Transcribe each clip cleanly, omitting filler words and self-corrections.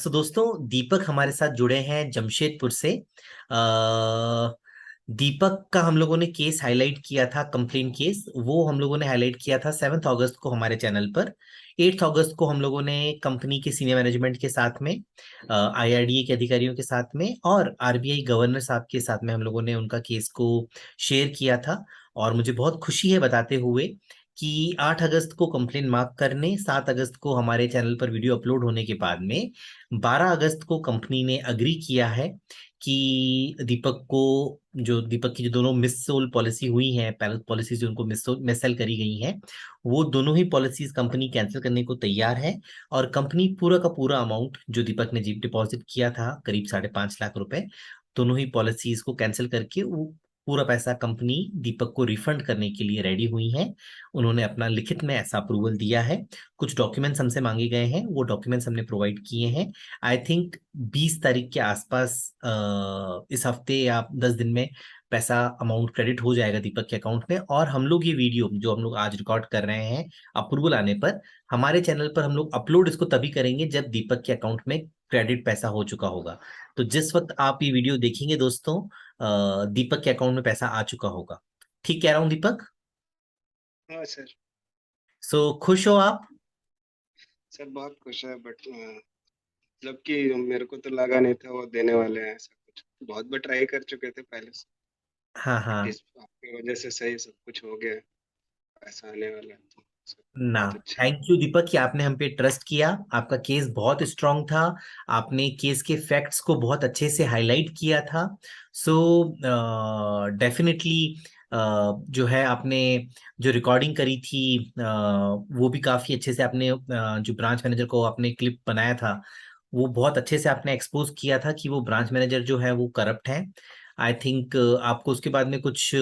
सो दोस्तों, दीपक हमारे साथ जुड़े हैं जमशेदपुर से। दीपक का हम लोगों ने केस हाईलाइट किया था, कंप्लेन केस वो हम लोगों ने हाईलाइट किया था 7 अगस्त को हमारे चैनल पर। 8 अगस्त को हम लोगों ने कंपनी के सीनियर मैनेजमेंट के साथ में, आईआरडीए के अधिकारियों के साथ में और आरबीआई गवर्नर साहब के साथ में हम लोगों ने उनका केस को शेयर किया था। और मुझे बहुत खुशी है बताते हुए कि 8 अगस्त को कंप्लेन मार्क करने, 7 अगस्त को हमारे चैनल पर वीडियो अपलोड होने के बाद में 12 अगस्त को कंपनी ने अग्री किया है कि दीपक की जो दोनों मिस सोल पॉलिसी हुई हैं, पैरेलल पॉलिसी जो उनको मिस सेल करी गई हैं, वो दोनों ही पॉलिसीज कंपनी कैंसिल करने को तैयार है। और कंपनी पूरा का पूरा अमाउंट जो दीपक ने जीप डिपॉजिट किया था, करीब 5.5 लाख रुपए, दोनों ही पॉलिसीज को कैंसिल करके वो पूरा पैसा कंपनी दीपक को रिफंड करने के लिए रेडी हुई है। उन्होंने अपना लिखित में ऐसा अप्रूवल दिया है। कुछ डॉक्यूमेंट्स हमसे मांगे गए हैं, वो डॉक्यूमेंट्स हमने प्रोवाइड किए हैं। आई थिंक 20 तारीख के आसपास, इस हफ्ते या 10 दिन में पैसा अमाउंट क्रेडिट हो जाएगा दीपक के अकाउंट में। और हम लोग ये वीडियो जो हम लोग आज रिकॉर्ड कर रहे हैं, अप्रूवल आने पर हमारे चैनल पर हम लोग अपलोड इसको तभी करेंगे जब दीपक के अकाउंट में क्रेडिट पैसा हो चुका होगा। तो जिस वक्त आप ये वीडियो देखेंगे दोस्तों, दीपक के अकाउंट में पैसा आ चुका होगा। ठीक कह रहा हूँ दीपक? हाँ सर। सो खुश हो आप? सर बहुत खुश है बट मतलब कि मेरे को तो लगा नहीं था वो देने वाले हैं ऐसा कुछ। बहुत बार ट्राई कर चुके थे पहले से। हाँ बट हाँ। इस आपकी वजह से सही सब कुछ हो गया। ऐसा आने वाला है तो सर ना, बहुत अच्छा है। थैंक यू दीपक कि आपने हम पे ट्रस्ट किया। आपका केस बहुत स्ट्रांग था। आपने केस के फैक्ट्स को बहुत अच्छे से हाईलाइट किया था। सो डेफिनेटली जो है, आपने जो रिकॉर्डिंग करी थी, वो भी काफी अच्छे से आपने, जो ब्रांच मैनेजर को आपने क्लिप बनाया था, वो बहुत अच्छे से आपने एक्सपोज किया था कि वो ब्रांच मैनेजर जो है वो करप्ट है। आई थिंक आपको उसके बाद में कुछ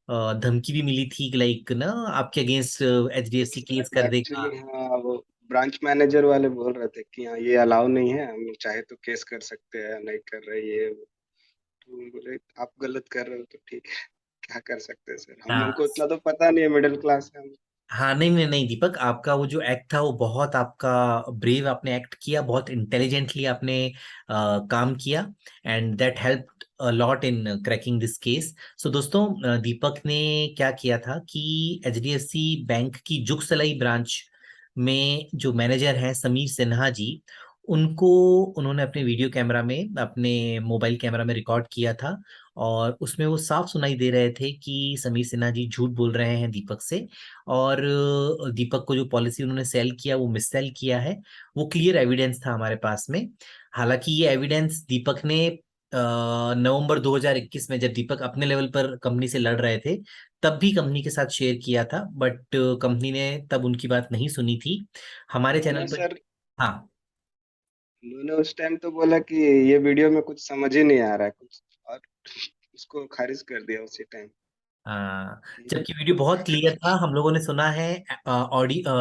धमकी भी मिली थी, लाइक ना, आपके अगेंस्ट एचडीएफसी केस कर देगा। एक्चुअली हाँ वो ब्रांच मैनेजर वाले बोल रहे थे कि हाँ ये अलाउ नहीं है, हम चाहे तो केस कर सकते हैं, नहीं कर रहे ये वो। तो हम बोले आप गलत कर रहे हो तो ठीक है, क्या कर सकते हैं सर, हम हाँ हमको इतना तो पता नहीं है, मिडिल क्लास है हम। हाँ, नहीं नहीं नहीं दीपक, आपका वो जो एक्ट था वो बहुत आपका ब्रेव आपने एक्ट किया, बहुत इंटेलिजेंटली आपने काम किया। And that helped a lot in cracking this case. So दोस्तों, दीपक ने क्या किया था कि एचडीएफसी बैंक की जुगसलाई ब्रांच में जो मैनेजर हैं समीर सिन्हा जी, उनको उन्होंने अपने वीडियो कैमरा में, अपने मोबाइल कैमरा में रिकॉर्ड किया था। और उसमें वो साफ सुनाई दे रहे थे कि समीर सिन्हा जी झूठ बोल रहे हैं दीपक से। और दीपक को जो पॉलिसी उन्होंने सेल किया वो मिस सेल किया है। वो क्लियर एविडेंस था हमारे पास में। हालांकि ये एविडेंस दीपक ने नवंबर 2021 में, जब दीपक अपने लेवल पर कंपनी से लड़ रहे थे, तब भी कंपनी के साथ शेयर किया था, बट कंपनी ने तब उनकी बात नहीं सुनी थी हमारे चैनल उन्होंने पर। सर हाँ उन्होंने उस टाइम तो बोला कि ये वीडियो में कुछ समझ ही नहीं आ रहा है कुछ, और उसको खारिज कर दिया उसी टाइम। हाँ, जबकि वीडियो बहुत क्लियर था, हम लोगों ने सुना है।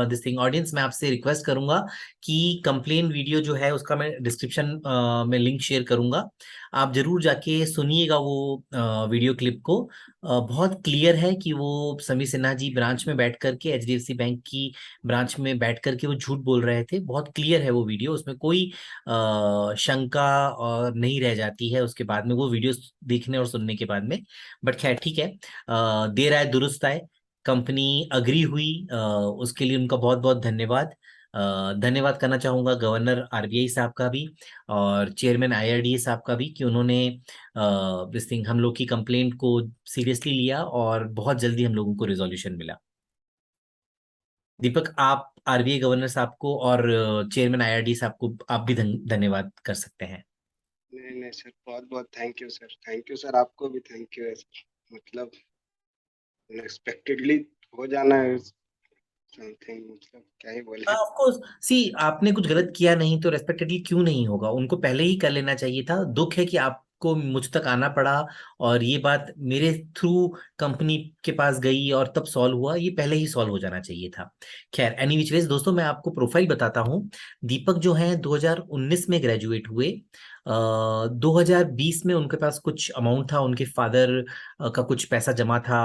दिस थिंग ऑडियंस, मैं आपसे रिक्वेस्ट करूंगा कि कंप्लेन वीडियो जो है उसका मैं डिस्क्रिप्शन में लिंक शेयर करूंगा। आप जरूर जाके सुनिएगा वो वीडियो क्लिप को। बहुत क्लियर है कि वो समीर सिन्हा जी ब्रांच में बैठ करके, एचडीएफसी बैंक की ब्रांच में बैठ करके वो झूठ बोल रहे थे। बहुत क्लियर है वो वीडियो, उसमें कोई शंका और नहीं रह जाती है उसके बाद में, वो वीडियो देखने और सुनने के बाद में। बट खैर ठीक है, देर आए दुरुस्त आए। कंपनी अग्री हुई, उसके लिए उनका बहुत बहुत धन्यवाद। धन्यवाद करना चाहूंगा गवर्नर आरबीआई साहब का भी, और चेयरमैन आईआरडीए साहब का भी, कि उन्होंने दिस थिंग हम लोग की कंप्लेंट को सीरियसली लिया और बहुत जल्दी हम लोगों को रिजोल्यूशन मिला। दीपक, आप आरबीआई गवर्नर साहब को और चेयरमैन आईआरडी साहब को आप भी धन्यवाद कर सकते हैं। नहीं नहीं सर, बहुत बहुत thank you sir, thank you sir, आपको भी थैंक यू है सर। मतलब अनएक्सपेक्टेडली हो जाना है समथिंग, मतलब क्या ही बोले। ऑफ कोर्स, सी आपने कुछ गलत किया नहीं तो रेस्पेक्टेडली क्यों नहीं होगा, उनको पहले ही कर लेना चाहिए था। दुख है कि आपको को मुझ तक आना पड़ा और ये बात मेरे थ्रू कंपनी के पास गई और तब सॉल्व हुआ, ये पहले ही सॉल्व हो जाना चाहिए था। खैर एनी विच वेज दोस्तों, मैं आपको प्रोफाइल बताता हूँ। दीपक जो है 2019 में ग्रेजुएट हुए। 2020 में उनके पास कुछ अमाउंट था, उनके फादर का कुछ पैसा जमा था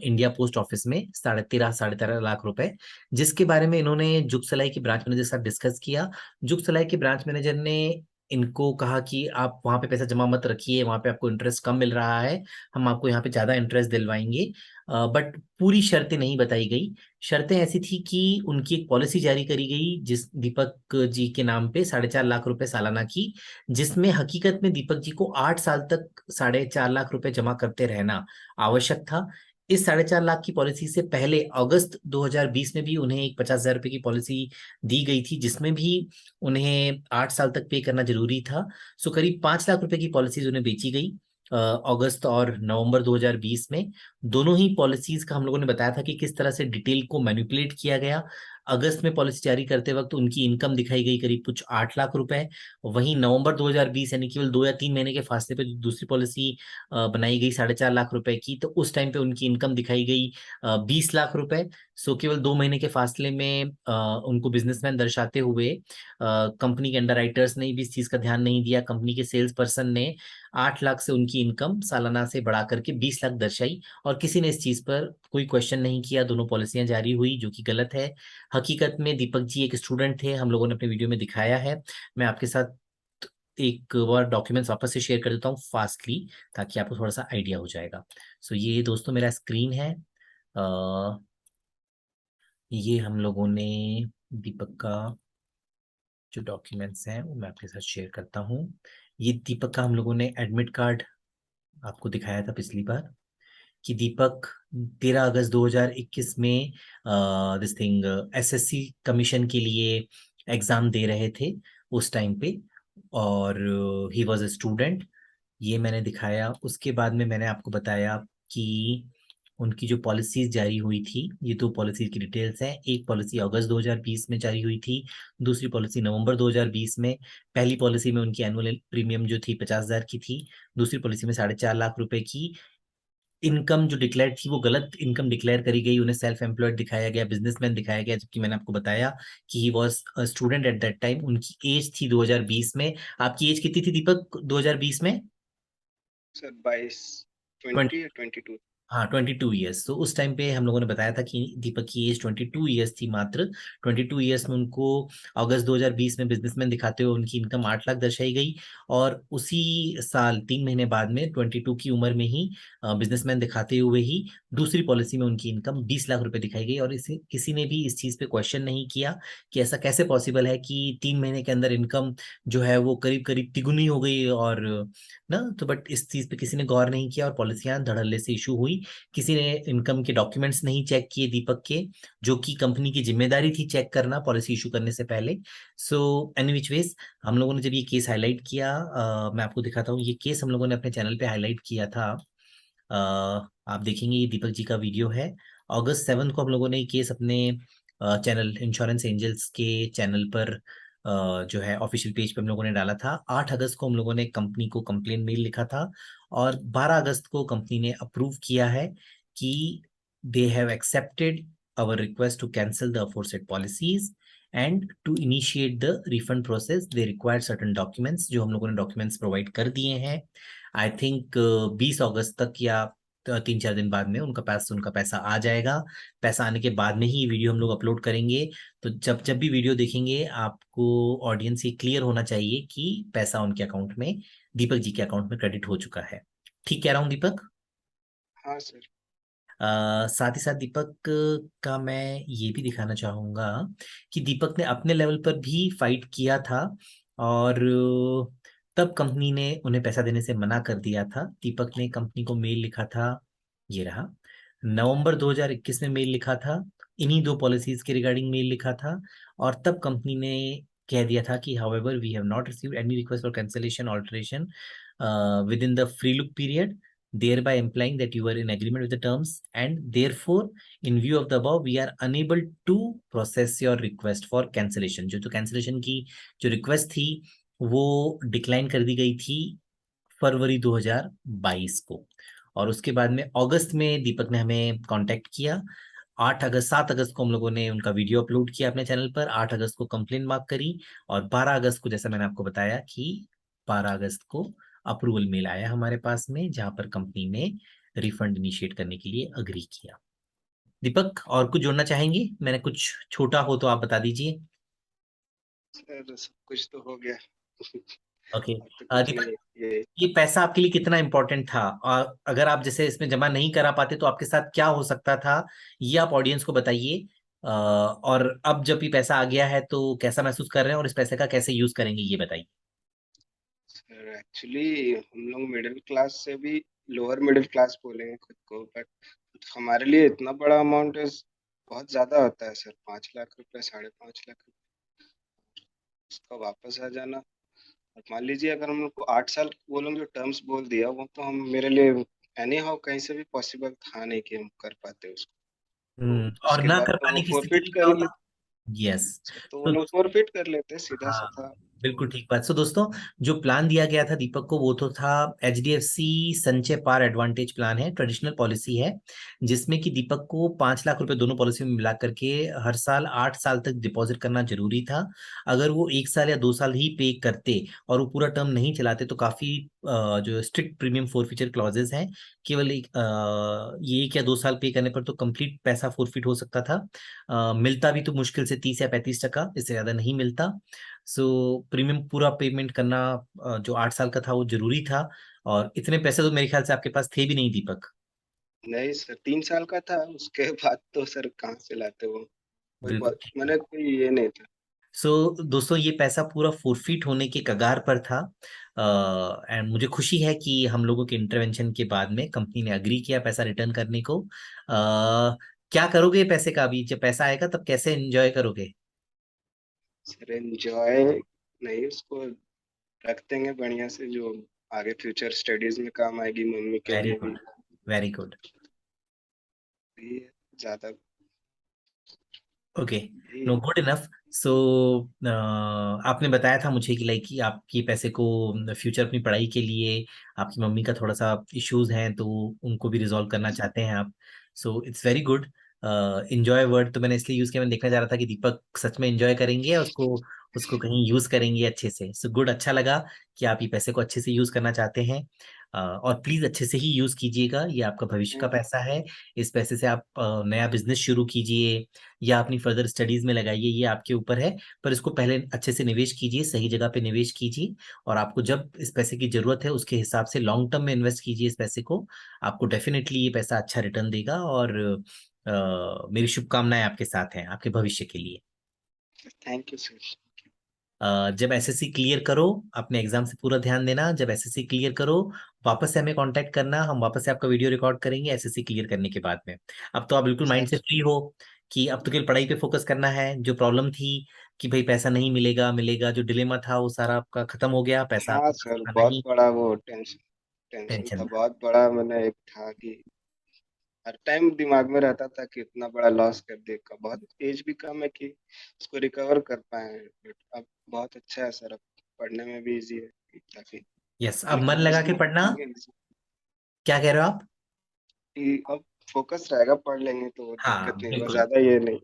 इंडिया पोस्ट ऑफिस में, 13.5 लाख रुपए, जिसके बारे में इन्होंने जुग सलाई के ब्रांच मैनेजर के साथ डिस्कस किया। जुग सलाई के ब्रांच मैनेजर ने इनको कहा कि आप वहां पे पैसा जमा मत रखिए, वहां पे आपको इंटरेस्ट कम मिल रहा है, हम आपको यहाँ पे ज्यादा इंटरेस्ट दिलवाएंगे। बट पूरी शर्तें नहीं बताई गई। शर्तें ऐसी थी कि उनकी एक पॉलिसी जारी करी गई जिस दीपक जी के नाम पे 4.5 लाख रुपए सालाना की, जिसमें हकीकत में दीपक जी को 8 साल तक 4.5 लाख रुपए जमा करते रहना आवश्यक था। इस 4.5 लाख की पॉलिसी से पहले अगस्त 2020 में भी उन्हें एक 50,000 रुपए की पॉलिसी दी गई थी, जिसमें भी उन्हें 8 साल तक पे करना जरूरी था। सो करीब 5 लाख रुपए की पॉलिसीज उन्हें बेची गई अगस्त और नवंबर 2020 में। दोनों ही पॉलिसीज का हम लोगों ने बताया था कि किस तरह से डिटेल को मैनिपुलेट किया गया। अगस्त में पॉलिसी जारी करते वक्त उनकी इनकम दिखाई गई करीब कुछ 8 लाख रुपए। वहीं नवंबर 2020 यानी केवल 2 या 3 महीने के फासले पे दूसरी पॉलिसी बनाई गई 4.5 लाख रुपए की, तो उस टाइम पे उनकी इनकम दिखाई गई 20 लाख रुपए। सो केवल 2 महीने के फासले में उनको बिजनेसमैन दर्शाते हुए कंपनी के अंडरराइटर्स ने भी इस चीज का ध्यान नहीं दिया। कंपनी के सेल्स पर्सन ने 8 लाख से उनकी इनकम सालाना से बढ़ा करके 20 लाख दर्शाई और किसी ने इस चीज पर कोई क्वेश्चन नहीं किया। दोनों पॉलिसियां जारी हुई, जो कि गलत है। हकीकत में दीपक जी एक स्टूडेंट थे, हम लोगों ने अपने वीडियो में दिखाया है। मैं आपके साथ एक बार डॉक्यूमेंट्स वापस से शेयर कर देता हूँ फास्टली, ताकि आपको थोड़ा सा आइडिया हो जाएगा। सो ये दोस्तों मेरा स्क्रीन है। ये हम लोगों ने दीपक का जो डॉक्यूमेंट्स हैं वो मैं आपके साथ शेयर करता हूँ। ये दीपक का हम लोगों ने एडमिट कार्ड आपको दिखाया था पिछली बार, कि दीपक 13 अगस्त 2021 में दिस थिंग एसएससी कमीशन के लिए एग्जाम दे रहे थे उस टाइम पे, और ही वॉज अ स्टूडेंट। ये मैंने दिखाया। उसके बाद में मैंने आपको बताया कि उनकी जो पॉलिसीज जारी हुई थी, ये दो पॉलिसी की डिटेल्स हैं। एक पॉलिसी अगस्त 2020 में जारी हुई थी, दूसरी पॉलिसी नवंबर 2020 में। पहली पॉलिसी में उनकी एनुअल प्रीमियम जो थी 50,000 की थी, दूसरी पॉलिसी में 4.5 लाख रुपए की। इनकम जो डिक्लेयर थी वो गलत इनकम डिक्लेयर करी गई, उन्हें सेल्फ एम्प्लॉयड दिखाया गया, बिजनेसमैन दिखाया गया, जबकि मैंने आपको बताया कि he was a student at that time. उनकी एज थी 2020 में। आपकी एज कितनी थी दीपक 2020 में? सर 22, 20 या 22। हाँ 22 ईयर्स। तो उस टाइम पे हम लोगों ने बताया था कि दीपक की एज 22 ईयर्स थी मात्र। 22 ईयर्स में उनको अगस्त 2020 में बिजनेसमैन दिखाते हुए उनकी इनकम 8 लाख दर्शाई गई, और उसी साल 3 महीने बाद में 22 की उम्र में ही बिजनेसमैन दिखाते हुए ही दूसरी पॉलिसी में उनकी इनकम 20 लाख रुपए दिखाई गई। और इसे किसी ने भी इस चीज पे क्वेश्चन नहीं किया कि ऐसा कैसे पॉसिबल है कि 3 महीने के अंदर इनकम जो है वो करीब करीब तिगुनी हो गई, और ना तो बट इस चीज पे किसी ने गौर नहीं किया और पॉलिसियां धड़ल्ले से इशू हुई। किसी ने इनकम के डॉक्यूमेंट्स नहीं चेक किए दीपक के, जो कि कंपनी की जिम्मेदारी थी चेक करना पॉलिसी इशू करने से पहले। सो एनी विच वेज, हम लोगों ने जब ये केस हाईलाइट किया, मैं आपको दिखाता हूँ, ये केस हम लोगों ने अपने चैनल पे हाईलाइट किया था। अ, आप देखेंगे ये दीपक जी का वीडियो है। अगस्त 7 को हम लोगों ने ये केस अपने चैनल इंश्योरेंस एंजल्स के चैनल पर जो है ऑफिशियल पेज पे हम लोगों ने डाला था। 8 अगस्त को हम लोगों ने कंपनी को कंप्लेन मेल लिखा था, और 12 अगस्त को कंपनी ने अप्रूव किया है कि they have accepted our request to cancel the aforesaid policies and to initiate the refund process. They require certain documents, जो हम लोगों ने डॉक्यूमेंट्स प्रोवाइड कर दिए हैं। आई थिंक 20 अगस्त तक या 3-4 दिन बाद में उनका पैसा आ जाएगा। पैसा आने के बाद में ही ये वीडियो हम लोग अपलोड करेंगे। तो जब जब भी वीडियो देखेंगे आपको ऑडियंस ये क्लियर होना चाहिए कि पैसा उनके अकाउंट में, दीपक जी के अकाउंट में क्रेडिट हो चुका है। ठीक कह रहा हूँ दीपक? हाँ सर। साथ ही साथ दीपक का मैं ये भी दिखाना चाहूंगा कि दीपक ने अपने लेवल पर भी फाइट किया था, और तब कंपनी ने उन्हें पैसा देने से मना कर दिया था। दीपक ने कंपनी को मेल लिखा था, ये रहा, नवंबर 2021 में मेल लिखा था, इन्हीं दो पॉलिसीज के रिगार्डिंग मेल लिखा था। और तब कंपनी ने कह दिया था कि however we have not received any request for cancellation alteration within the free look period, thereby implying that you were in agreement with the terms, and therefore in view of the above we are unable to process your request for cancellation। जो तो cancellation की जो request थी वो decline कर दी गई थी फरवरी 2022 को। और उसके बाद में अगस्त में दीपक ने हमें कांटेक्ट किया। 8 अगस्त 7 अगस्त को हम लोगों ने उनका वीडियो अपलोड किया अपने चैनल पर। 8 अगस्त को कंप्लेन मार्क करी। और 12 अगस्त को, जैसा मैंने आपको बताया कि 12 अगस्त को अप्रूवल मेल आया हमारे पास में, जहां पर कंपनी ने रिफंड इनिशिएट करने के लिए अग्री किया। दीपक, और कुछ जोड़ना चाहेंगे? मैंने कुछ छोटा हो तो आप बता दीजिए। सर सब कुछ तो हो गया। ओके। अब तो कुछ दीपक, नहीं ये। ये पैसा आपके लिए कितना इंपॉर्टेंट था, और अगर आप जैसे इसमें जमा नहीं करा पाते तो आपके साथ क्या हो सकता था, ये आप ऑडियंस को बताइए। और अब जब ये पैसा आ गया है तो कैसा महसूस कर रहे हैं, और इस पैसे का कैसे यूज करेंगे, ये बताइए। सर एक्चुअली हम लोग मिडिल क्लास से भी लोअर मिडिल क्लास बोलेंगे खुद को, बट हमारे लिए इतना बड़ा अमाउंट बहुत ज्यादा होता है सर। 5 लाख रुपए, 5.5 लाख रुपए, उसका वापस आ जाना। और मान लीजिए अगर हम लोग को 8 साल वो लोग जो टर्म्स बोल दिया, वो तो हम मेरे लिए एनी हाउ कहीं से भी पॉसिबल था नहीं कि हम कर पाते उसको। तो और उसके ना बाद कर तो वो पाने की स्थिति फोरफिट में क्या कर ही होता? लेते। यस। तो वो तो लोग फोरफिट कर लेते, सीधा सा हाँ, था। बिल्कुल ठीक बात। सो दोस्तों, जो प्लान दिया गया था दीपक को, वो तो था HDFC संचय पार एडवांटेज प्लान है, ट्रेडिशनल पॉलिसी है, जिसमें कि दीपक को 5 लाख रुपए दोनों पॉलिसी में मिला करके हर साल 8 साल तक डिपॉजिट करना जरूरी था। अगर वो 1 साल या 2 साल ही पे करते और वो पूरा टर्म नहीं चलाते तो काफी जो स्ट्रिक्ट प्रीमियम फोरफीचर क्लॉजेस हैं। केवल ये 1 या 2 साल पे करने पर तो कंप्लीट पैसा फोरफिट हो सकता था। मिलता भी तो मुश्किल से 30 या 35%, इससे ज्यादा नहीं मिलता। सो प्रीमियम पूरा पेमेंट करना, जो 8 साल का था, वो जरूरी था। और इतने पैसे तो मेरे ख्याल से आपके पास थे भी नहीं दीपक। नहीं सर, 3 साल का था। उसके बाद तो सर कहाँ से लाते वो, कोई बिल्कुल ठीक मैंने बात। कोई ये नहीं था। सो दोस्तों, ये पैसा पूरा फोरफिट होने के कगार पर था। एंड मुझे खुशी है कि हम लोगों के इंटरवेंशन के बाद में कंपनी ने अग्री किया पैसा रिटर्न करने को। क्या करोगे पैसे का? अभी जब पैसा आएगा तब कैसे एंजॉय करोगे? सर एंजॉय नहीं, उसको रख देंगे बढ़िया से, जो आगे फ्यूचर स्टडीज में काम आएगी मम्मी के वेरी लिए भी। Good, very good. यही है, ज्यादा ओके। यही नो, है। Good enough. सो आपने बताया था मुझे कि लाइक कि आपके पैसे को फ्यूचर अपनी पढ़ाई के लिए, आपकी मम्मी का थोड़ा सा इश्यूज हैं तो उनको भी रिजॉल्व करना चाहते हैं आप। So it's very good. Enjoy word तो मैंने इसलिए यूज किया, मैंने देखना चाह रहा था कि दीपक सच में इंजॉय करेंगे या उसको उसको कहीं यूज करेंगे अच्छे से। सो गुड, अच्छा लगा कि आप ये पैसे को अच्छे से यूज करना चाहते हैं। और प्लीज अच्छे से ही यूज कीजिएगा, ये आपका भविष्य का पैसा है। इस पैसे से आप नया बिजनेस शुरू कीजिए या अपनी फर्दर स्टडीज में लगाइए, ये आपके ऊपर है। पर इसको पहले अच्छे से निवेश कीजिए, सही जगह पे निवेश कीजिए। और आपको जब इस पैसे की जरूरत है उसके हिसाब से लॉन्ग टर्म में इन्वेस्ट कीजिए इस पैसे को। आपको डेफिनेटली ये पैसा अच्छा रिटर्न देगा। और मेरी शुभकामनाएं आपके साथ हैं आपके भविष्य के लिए। Thank you sir. जब एसएससी क्लियर करो, अपने एग्जाम से पूरा ध्यान देना। जब एसएससी क्लियर करो, वापस से हमें कांटेक्ट करना, हम वापस से आपका वीडियो रिकॉर्ड करेंगे एसएससी क्लियर करने के बाद में। अब तो आप बिल्कुल माइंड से सर फ्री हो कि अब तो केवल पढ़ाई पे फोकस करना है। जो प्रॉब्लम थी कि भाई पैसा नहीं मिलेगा मिलेगा, जो डिलेमा था वो सारा आपका खत्म हो गया, पैसा हाँ आपके पास सर, था बहुत नहीं। बड़ा वो टेंशन टेंशन टेंशन था, था। बहुत बड़ा। मैंने एक था कि हर टाइम दिमाग में रहता था कि इतना बड़ा लॉस कर दिया, का बहुत एज भी कम है कि उसको रिकवर कर पाए। बट अब बहुत अच्छा है सर, अब पढ़ने में भी इजी है काफी। यस, अब मन लगा के एल्केमिस्ट्री पढ़ना। लेंगे क्या कह रहे हो आप? कि अब फोकस रहेगा, पढ़ लेंगे तो वो हाँ, दिक्कत नहीं होगा, बिल्कुल। ज्यादा ये नहीं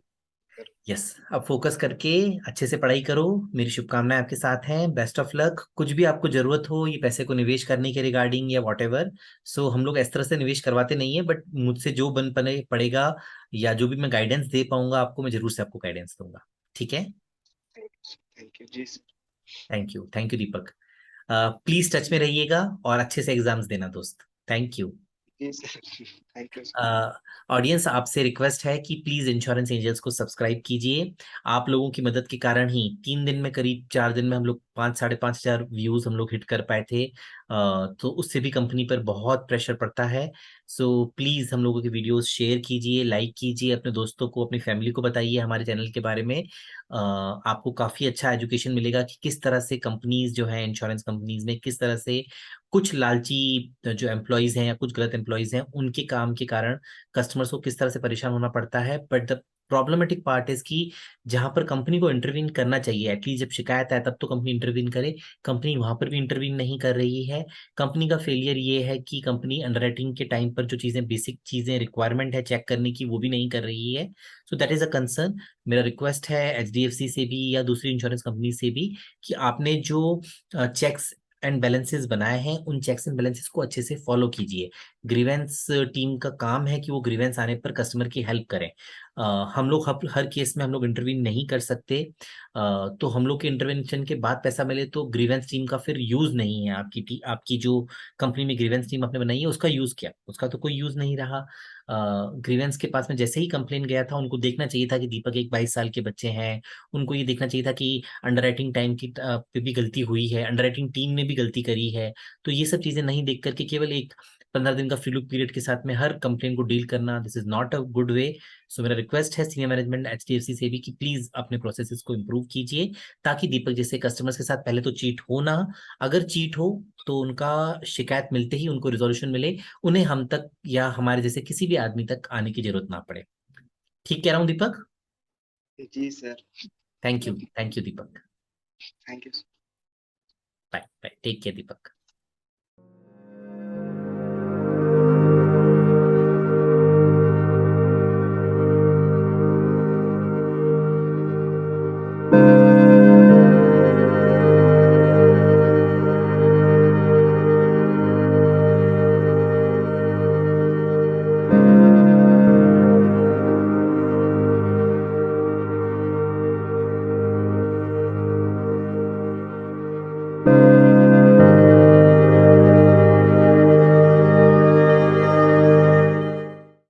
सर। यस, अब फोकस करके अच्छे से पढ़ाई करो। मेरी शुभकामनाएं आपके साथ हैं। Best of luck. कुछ भी आपको जरूरत हो ये पैसे को निवेश करने के रिगार्डिंग या वॉट एवर, सो हम लोग इस तरह से निवेश करवाते नहीं है, बट मुझसे जो बन पड़े पड़ेगा या जो भी मैं गाइडेंस दे पाऊंगा आपको, मैं जरूर से आपको गाइडेंस दूंगा। ठीक है? थैंक यू जी sir. Thank you, thank you Deepak. Please touch में रहिएगा और अच्छे से एग्जाम्स देना दोस्त। Thank you. जी sir. Thank you sir. Audience, आपसे रिक्वेस्ट है कि प्लीज इंश्योरेंस एंजल्स को सब्सक्राइब कीजिए। आप लोगों की मदद के कारण ही 3 दिन में, करीब 4 दिन में हम लोग 5 साढ़े 5 हजार व्यूज हम लोग हिट कर पाए थे। तो उससे भी कंपनी पर बहुत प्रेशर पड़ता है। सो प्लीज हम लोगों के वीडियोस शेयर कीजिए, लाइक कीजिए, अपने दोस्तों को अपनी फैमिली को बताइए हमारे चैनल के बारे में। आपको काफी अच्छा एजुकेशन मिलेगा कि किस तरह से कंपनीज जो है, इंश्योरेंस कंपनीज में किस तरह से कुछ लालची जो एम्प्लॉयज हैं या कुछ गलत एम्प्लॉयज हैं, उनके काम के कारण कस्टमर्स को किस तरह से परेशान होना पड़ता है। But the problematic part is कि जहां पर कंपनी को इंटरवीन करना चाहिए, एटलीस्ट जब शिकायत आए तब तो कंपनी इंटरवीन करे, कंपनी वहां पर भी इंटरवीन नहीं कर रही है। कंपनी का फेलियर ये है कि कंपनी अंडरराइटिंग के टाइम पर जो चीजें, बेसिक चीजें रिक्वायरमेंट है चेक करने की, वो भी नहीं कर रही है। So that is a concern. मेरा रिक्वेस्ट है एचडीएफसी से भी या दूसरी इंश्योरेंस कंपनी से भी कि आपने जो चेक्स एंड बैलेंसेस बनाए हैं, उन चेक्स एंड बैलेंसेस को अच्छे से फॉलो कीजिए। ग्रीवेंस टीम का काम है कि वो ग्रीवेंस आने पर कस्टमर की हेल्प करें। हम लोग हर केस में हम लोग इंटरवीन नहीं कर सकते। तो हम लोग के इंटरवेंशन के बाद पैसा मिले तो ग्रीवेंस टीम का फिर यूज नहीं है। आपकी जो कंपनी में ग्रीवेंस टीम आपने बनाई है उसका यूज क्या, उसका तो कोई यूज नहीं रहा। ग्रीवेंस के पास में जैसे ही कंप्लेन गया था, उनको देखना चाहिए था कि दीपक एक 22 साल के बच्चे हैं। उनको ये देखना चाहिए था कि अंडरराइटिंग टाइम की पे भी गलती हुई है, अंडरराइटिंग टीम ने भी गलती करी है। तो ये सब चीजें नहीं देख करके केवल एक 15 दिन का फ्री लुक पीरियड के साथ में हर कंप्लेन को डील करना, this is not a good way. So मेरा रिक्वेस्ट है सीनियर मैनेजमेंट एचडीएफसी से भी कि प्लीज अपने प्रोसेसेस को इम्प्रूव कीजिए, ताकि दीपक जैसे कस्टमर्स के साथ पहले तो चीट हो ना, अगर चीट हो तो उनका शिकायत मिलते ही उनको रिजोल्यूशन मिले, उन्हें हम तक या हमारे जैसे किसी भी आदमी तक आने की जरूरत ना पड़े। ठीक कह रहा हूँ दीपक? जी sir. Thank you, thank you Deepak. Thank you. Bye bye, take care Deepak.